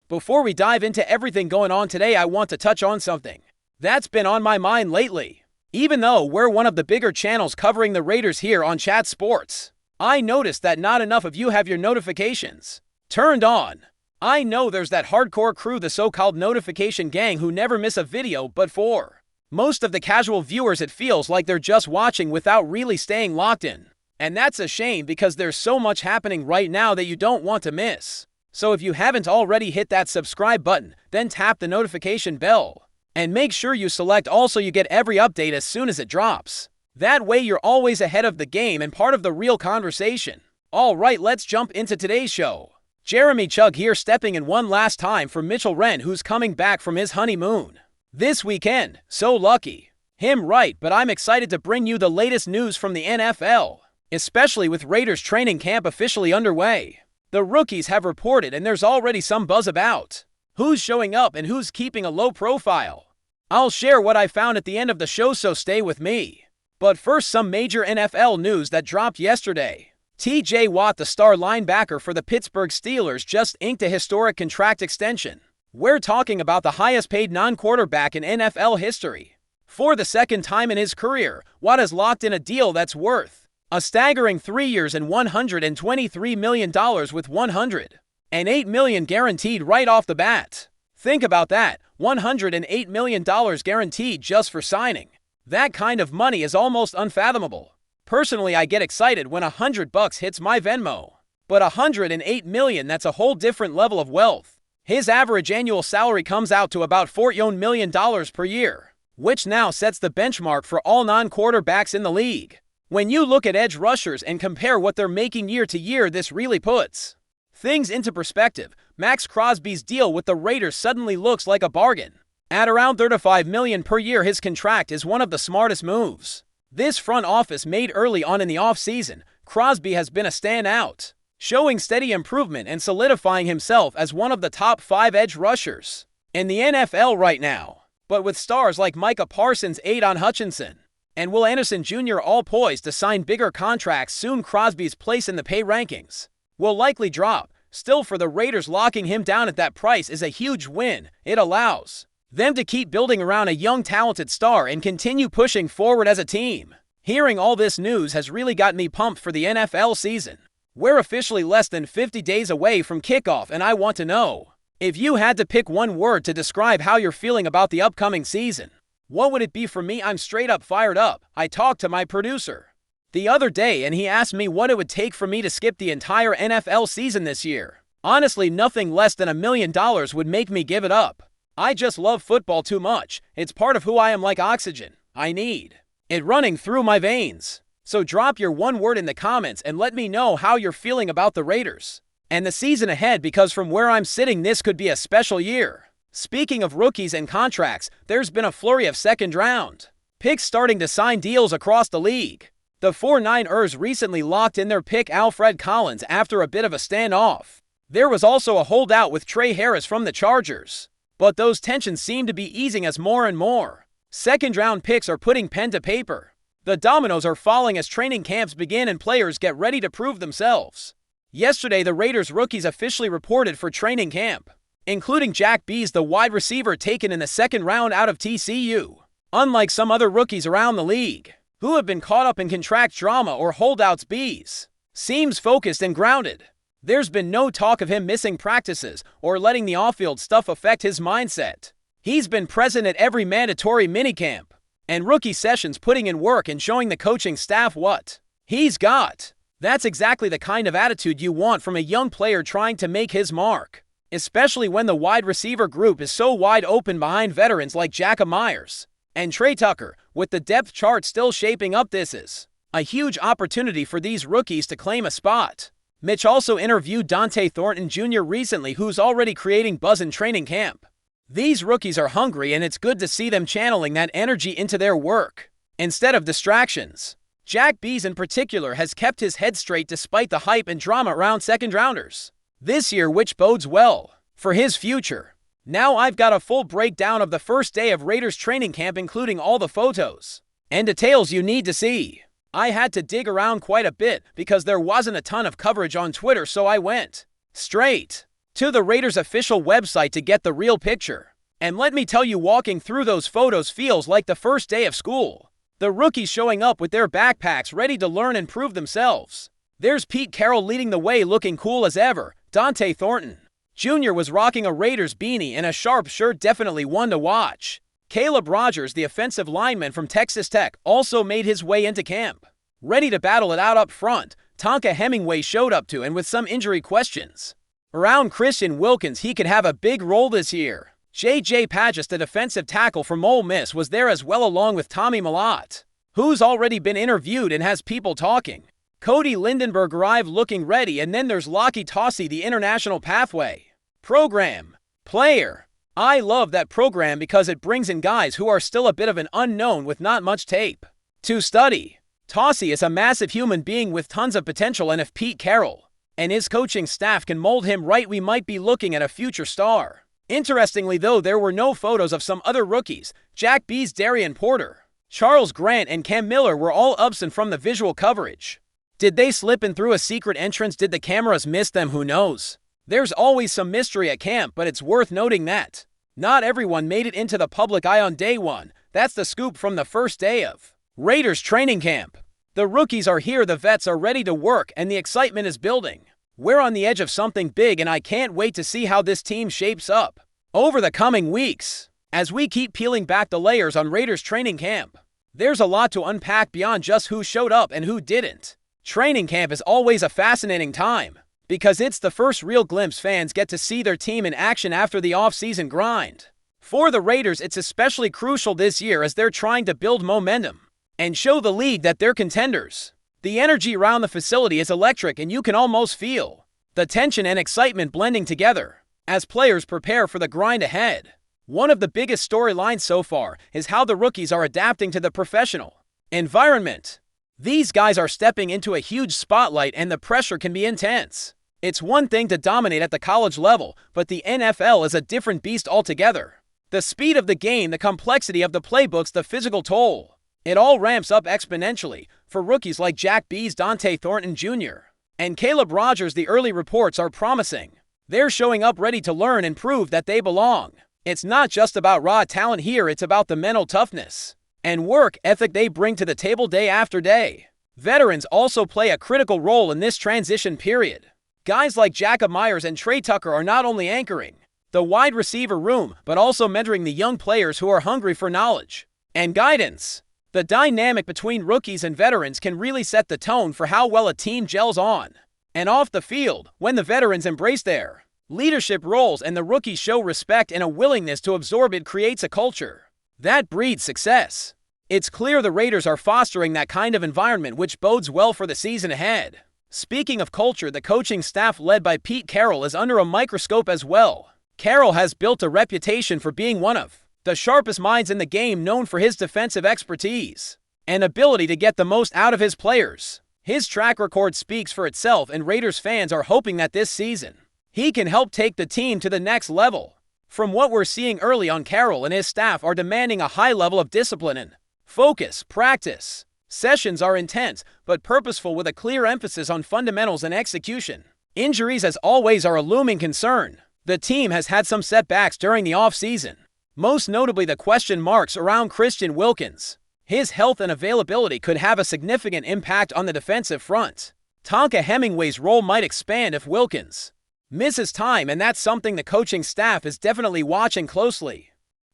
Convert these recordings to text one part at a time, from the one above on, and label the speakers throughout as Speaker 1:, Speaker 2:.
Speaker 1: Before we dive into everything going on today, I want to touch on something that's been on my mind lately. Even though we're one of the bigger channels covering the Raiders here on Chat Sports, I noticed that not enough of you have your notifications turned on. I know there's that hardcore crew, the so-called notification gang, who never miss a video, but for most of the casual viewers it feels like they're just watching without really staying locked in. And that's a shame because there's so much happening right now that you don't want to miss. So if you haven't already hit that subscribe button, then tap the notification bell. And make sure you select all so you get every update as soon as it drops. That way you're always ahead of the game and part of the real conversation. Alright, let's jump into today's show. Jeremy Chugg here, stepping in one last time for Mitchell Wren, who's coming back from his honeymoon this weekend. So lucky him, right? But I'm excited to bring you the latest news from the NFL, especially with Raiders training camp officially underway. The rookies have reported, and there's already some buzz about who's showing up and who's keeping a low profile. I'll share what I found at the end of the show, so stay with me. But first, some major NFL news that dropped yesterday. T.J. Watt, the star linebacker for the Pittsburgh Steelers, just inked a historic contract extension. We're talking about the highest paid non-quarterback in NFL history. For the second time in his career, Watt has locked in a deal that's worth a staggering 3 years and $123 million, with $108 million guaranteed right off the bat. Think about that, $108 million guaranteed just for signing. That kind of money is almost unfathomable. Personally, I get excited when $100 hits my Venmo. But $108 million, that's a whole different level of wealth. His average annual salary comes out to about $14 million per year, which now sets the benchmark for all non-quarterbacks in the league. When you look at edge rushers and compare what they're making year to year, this really puts things into perspective. Max Crosby's deal with the Raiders suddenly looks like a bargain. At around $35 million per year, his contract is one of the smartest moves this front office made early on in the offseason. Crosby has been a standout, showing steady improvement and solidifying himself as one of the top 5 edge rushers in the NFL right now. But with stars like Micah Parsons, Aidan Hutchinson, and Will Anderson Jr. all poised to sign bigger contracts soon, Crosby's place in the pay rankings will likely drop. Still, for the Raiders, locking him down at that price is a huge win. It allows them to keep building around a young, talented star and continue pushing forward as a team. Hearing all this news has really got me pumped for the NFL season. We're officially less than 50 days away from kickoff, and I want to know, if you had to pick one word to describe how you're feeling about the upcoming season, what would it be? For me, I'm straight up fired up. I talked to my producer the other day, and he asked me what it would take for me to skip the entire NFL season this year. Honestly, nothing less than $1 million would make me give it up. I just love football too much. It's part of who I am, like oxygen. I need it running through my veins. So drop your one word in the comments and let me know how you're feeling about the Raiders and the season ahead, because from where I'm sitting, this could be a special year. Speaking of rookies and contracts, there's been a flurry of second-round picks starting to sign deals across the league. The 49ers recently locked in their pick, Alfred Collins, after a bit of a standoff. There was also a holdout with Trey Harris from the Chargers, but those tensions seem to be easing as more and more second-round picks are putting pen to paper. The dominoes are falling as training camps begin and players get ready to prove themselves. Yesterday, the Raiders rookies officially reported for training camp, including Jack Bees, the wide receiver taken in the second round out of TCU. Unlike some other rookies around the league who have been caught up in contract drama or holdouts, Bees seems focused and grounded. There's been no talk of him missing practices or letting the off-field stuff affect his mindset. He's been present at every mandatory minicamp and rookie sessions, putting in work and showing the coaching staff what he's got. That's exactly the kind of attitude you want from a young player trying to make his mark, especially when the wide receiver group is so wide open behind veterans like Jacob Myers and Trey Tucker. With the depth chart still shaping up, this is a huge opportunity for these rookies to claim a spot. Mitch also interviewed Dante Thornton Jr. recently, who's already creating buzz in training camp. These rookies are hungry, and it's good to see them channeling that energy into their work instead of distractions. Jack Bees in particular has kept his head straight despite the hype and drama around second-rounders this year, which bodes well for his future. Now I've got a full breakdown of the first day of Raiders training camp, including all the photos and details you need to see. I had to dig around quite a bit because there wasn't a ton of coverage on Twitter, so I went straight to the Raiders' official website to get the real picture. And let me tell you, walking through those photos feels like the first day of school. The rookies showing up with their backpacks ready to learn and prove themselves. There's Pete Carroll leading the way looking cool as ever. Dante Thornton Jr. was rocking a Raiders beanie and a sharp shirt, definitely one to watch. Caleb Rogers, the offensive lineman from Texas Tech, also made his way into camp. Ready to battle it out up front, Tonka Hemingway showed up too, and with some injury questions around Christian Wilkins, he could have a big role this year. J.J. Pagis, the defensive tackle from Ole Miss, was there as well, along with Tommy Mellott, who's already been interviewed and has people talking. Cody Lindenberg arrived looking ready, and then there's Lockie Tossie, the international pathway program player. I love that program because it brings in guys who are still a bit of an unknown with not much tape to study. Tossie is a massive human being with tons of potential, and if Pete Carroll and his coaching staff can mold him right, we might be looking at a future star. Interestingly though, there were no photos of some other rookies. Jack B's Darian Porter, Charles Grant, and Cam Miller were all absent from the visual coverage. Did they slip in through a secret entrance? Did the cameras miss them? Who knows? There's always some mystery at camp, but it's worth noting that not everyone made it into the public eye on day one. That's the scoop from the first day of Raiders training camp. The rookies are here, the vets are ready to work, and the excitement is building. We're on the edge of something big, and I can't wait to see how this team shapes up over the coming weeks. As we keep peeling back the layers on Raiders training camp, there's a lot to unpack beyond just who showed up and who didn't. Training camp is always a fascinating time because it's the first real glimpse fans get to see their team in action after the off-season grind. For the Raiders, it's especially crucial this year as they're trying to build momentum and show the league that they're contenders. The energy around the facility is electric, and you can almost feel the tension and excitement blending together as players prepare for the grind ahead. One of the biggest storylines so far is how the rookies are adapting to the professional environment. These guys are stepping into a huge spotlight, and the pressure can be intense. It's one thing to dominate at the college level, but the NFL is a different beast altogether. The speed of the game, the complexity of the playbooks, the physical toll, it all ramps up exponentially for rookies like Jack B's Dante Thornton Jr. and Caleb Rogers. The early reports are promising. They're showing up ready to learn and prove that they belong. It's not just about raw talent here, it's about the mental toughness and work ethic they bring to the table day after day. Veterans also play a critical role in this transition period. Guys like Jacob Myers and Trey Tucker are not only anchoring the wide receiver room, but also mentoring the young players who are hungry for knowledge and guidance. The dynamic between rookies and veterans can really set the tone for how well a team gels on and off the field. When the veterans embrace their leadership roles and the rookies show respect and a willingness to absorb, it creates a culture that breeds success. It's clear the Raiders are fostering that kind of environment, which bodes well for the season ahead. Speaking of culture, the coaching staff led by Pete Carroll is under a microscope as well. Carroll has built a reputation for being one of the sharpest minds in the game, known for his defensive expertise and ability to get the most out of his players. His track record speaks for itself, and Raiders fans are hoping that this season he can help take the team to the next level. From what we're seeing early on, Carroll and his staff are demanding a high level of discipline and focus. Practice sessions are intense but purposeful, with a clear emphasis on fundamentals and execution. Injuries, as always, are a looming concern. The team has had some setbacks during the offseason, most notably the question marks around Christian Wilkins. His health and availability could have a significant impact on the defensive front. Tonka Hemingway's role might expand if Wilkins misses time, and that's something the coaching staff is definitely watching closely.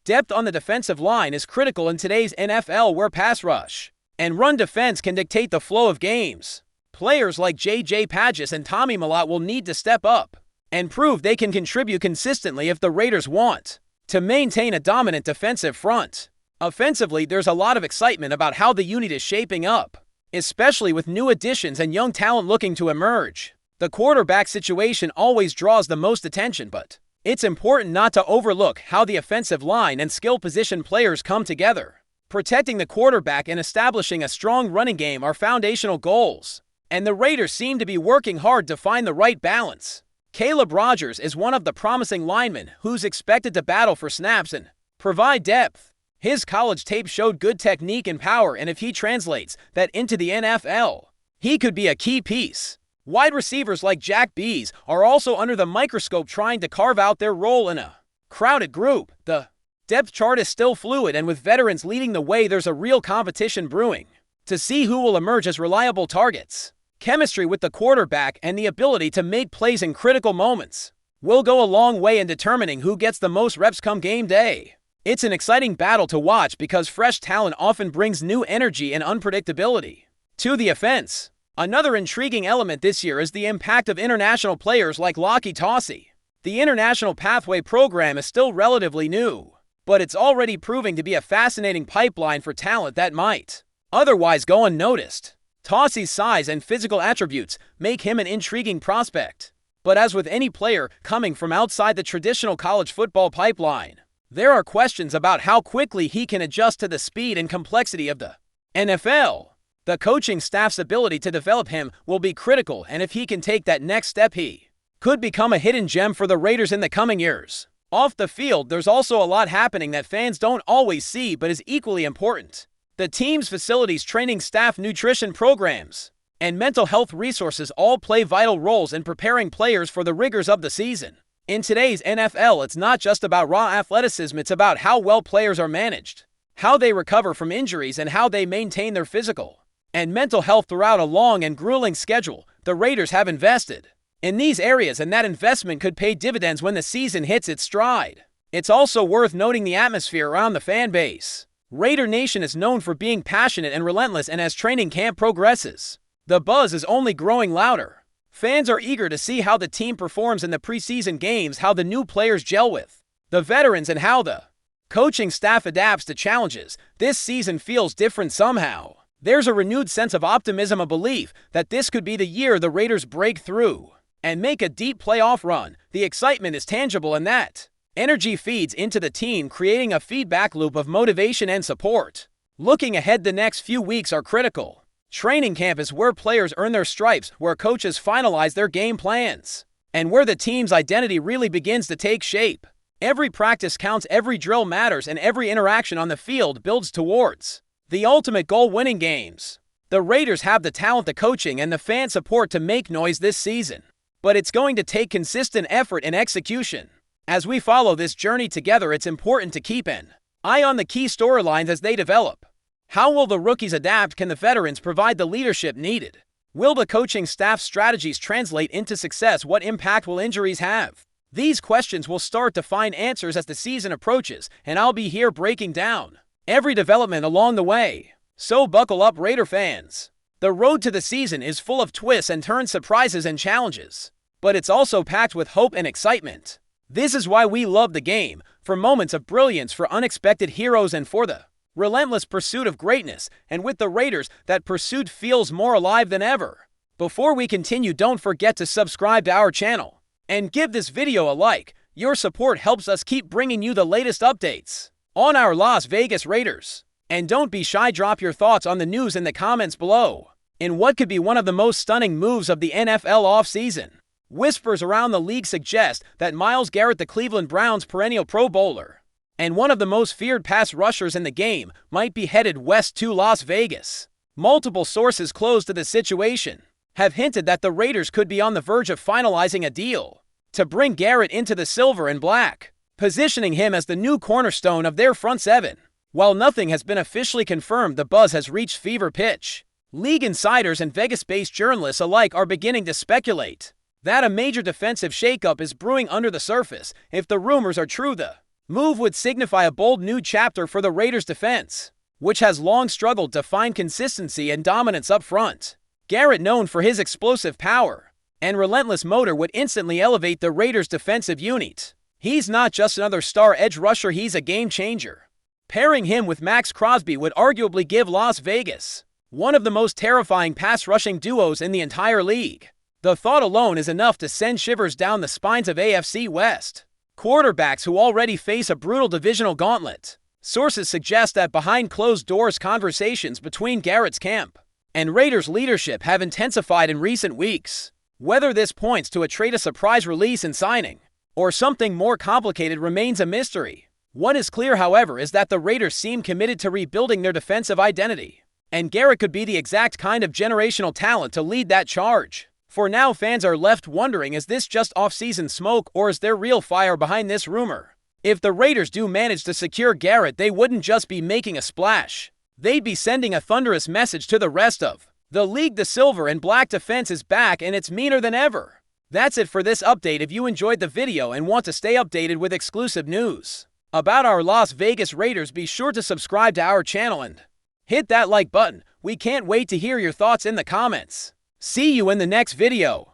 Speaker 1: Depth on the defensive line is critical in today's NFL, where pass rush and run defense can dictate the flow of games. Players like J.J. Pagis and Tommy Mellott will need to step up and prove they can contribute consistently if the Raiders want to maintain a dominant defensive front. Offensively, there's a lot of excitement about how the unit is shaping up, especially with new additions and young talent looking to emerge. The quarterback situation always draws the most attention, but it's important not to overlook how the offensive line and skill position players come together. Protecting the quarterback and establishing a strong running game are foundational goals, and the Raiders seem to be working hard to find the right balance. Caleb Rogers is one of the promising linemen who's expected to battle for snaps and provide depth. His college tape showed good technique and power, and if he translates that into the NFL, he could be a key piece. Wide receivers like Jack Bees are also under the microscope trying to carve out their role in a crowded group. The depth chart is still fluid, and with veterans leading the way, there's a real competition brewing to see who will emerge as reliable targets. Chemistry with the quarterback and the ability to make plays in critical moments will go a long way in determining who gets the most reps come game day. It's an exciting battle to watch because fresh talent often brings new energy and unpredictability to the offense. Another intriguing element this year is the impact of international players like Lockie Tossie. The International Pathway program is still relatively new, but it's already proving to be a fascinating pipeline for talent that might otherwise go unnoticed. Tossie's size and physical attributes make him an intriguing prospect. But as with any player coming from outside the traditional college football pipeline, there are questions about how quickly he can adjust to the speed and complexity of the NFL. The coaching staff's ability to develop him will be critical, and if he can take that next step, he could become a hidden gem for the Raiders in the coming years. Off the field, there's also a lot happening that fans don't always see but is equally important. The team's facilities, training staff, nutrition programs, and mental health resources all play vital roles in preparing players for the rigors of the season. In today's NFL, it's not just about raw athleticism, it's about how well players are managed, how they recover from injuries, and how they maintain their physical and mental health throughout a long and grueling schedule. The Raiders have invested in these areas, and that investment could pay dividends when the season hits its stride. It's also worth noting the atmosphere around the fan base. Raider Nation is known for being passionate and relentless, and as training camp progresses, the buzz is only growing louder. Fans are eager to see how the team performs in the preseason games, how the new players gel with the veterans, and how the coaching staff adapts to challenges. This season feels different somehow. There's a renewed sense of optimism, a belief that this could be the year the Raiders break through and make a deep playoff run. The excitement is tangible, and that energy feeds into the team, creating a feedback loop of motivation and support. Looking ahead, the next few weeks are critical. Training camp is where players earn their stripes, where coaches finalize their game plans, and where the team's identity really begins to take shape. Every practice counts, every drill matters, and every interaction on the field builds towards the ultimate goal: winning games. The Raiders have the talent, the coaching, and the fan support to make noise this season. But it's going to take consistent effort and execution. As we follow this journey together, it's important to keep an eye on the key storylines as they develop. How will the rookies adapt? Can the veterans provide the leadership needed? Will the coaching staff's strategies translate into success? What impact will injuries have? These questions will start to find answers as the season approaches, and I'll be here breaking down every development along the way. So buckle up, Raider fans. The road to the season is full of twists and turns, surprises and challenges, but it's also packed with hope and excitement. This is why we love the game, for moments of brilliance, for unexpected heroes, and for the relentless pursuit of greatness. And with the Raiders, that pursuit feels more alive than ever. Before we continue, don't forget to subscribe to our channel and give this video a like. Your support helps us keep bringing you the latest updates on our Las Vegas Raiders. And don't be shy, drop your thoughts on the news in the comments below. In what could be one of the most stunning moves of the NFL offseason, whispers around the league suggest that Myles Garrett, the Cleveland Browns' perennial Pro Bowler and one of the most feared pass rushers in the game, might be headed west to Las Vegas. Multiple sources close to the situation have hinted that the Raiders could be on the verge of finalizing a deal to bring Garrett into the silver and black, positioning him as the new cornerstone of their front seven. While nothing has been officially confirmed, the buzz has reached fever pitch. League insiders and Vegas-based journalists alike are beginning to speculate that a major defensive shakeup is brewing under the surface. If the rumors are true, the move would signify a bold new chapter for the Raiders' defense, which has long struggled to find consistency and dominance up front. Garrett, known for his explosive power and relentless motor, would instantly elevate the Raiders' defensive unit. He's not just another star edge rusher, he's a game changer. Pairing him with Max Crosby would arguably give Las Vegas one of the most terrifying pass rushing duos in the entire league. The thought alone is enough to send shivers down the spines of AFC West quarterbacks who already face a brutal divisional gauntlet. Sources suggest that behind closed doors, conversations between Garrett's camp and Raiders leadership have intensified in recent weeks. Whether this points to a trade, a surprise release and signing, or something more complicated remains a mystery. What is clear, however, is that the Raiders seem committed to rebuilding their defensive identity, and Garrett could be the exact kind of generational talent to lead that charge. For now, fans are left wondering, is this just off-season smoke or is there real fire behind this rumor? If the Raiders do manage to secure Garrett, they wouldn't just be making a splash. They'd be sending a thunderous message to the rest of the league. The silver and black defense is back and it's meaner than ever. That's it for this update. If you enjoyed the video and want to stay updated with exclusive news about our Las Vegas Raiders, be sure to subscribe to our channel and hit that like button. We can't wait to hear your thoughts in the comments. See you in the next video.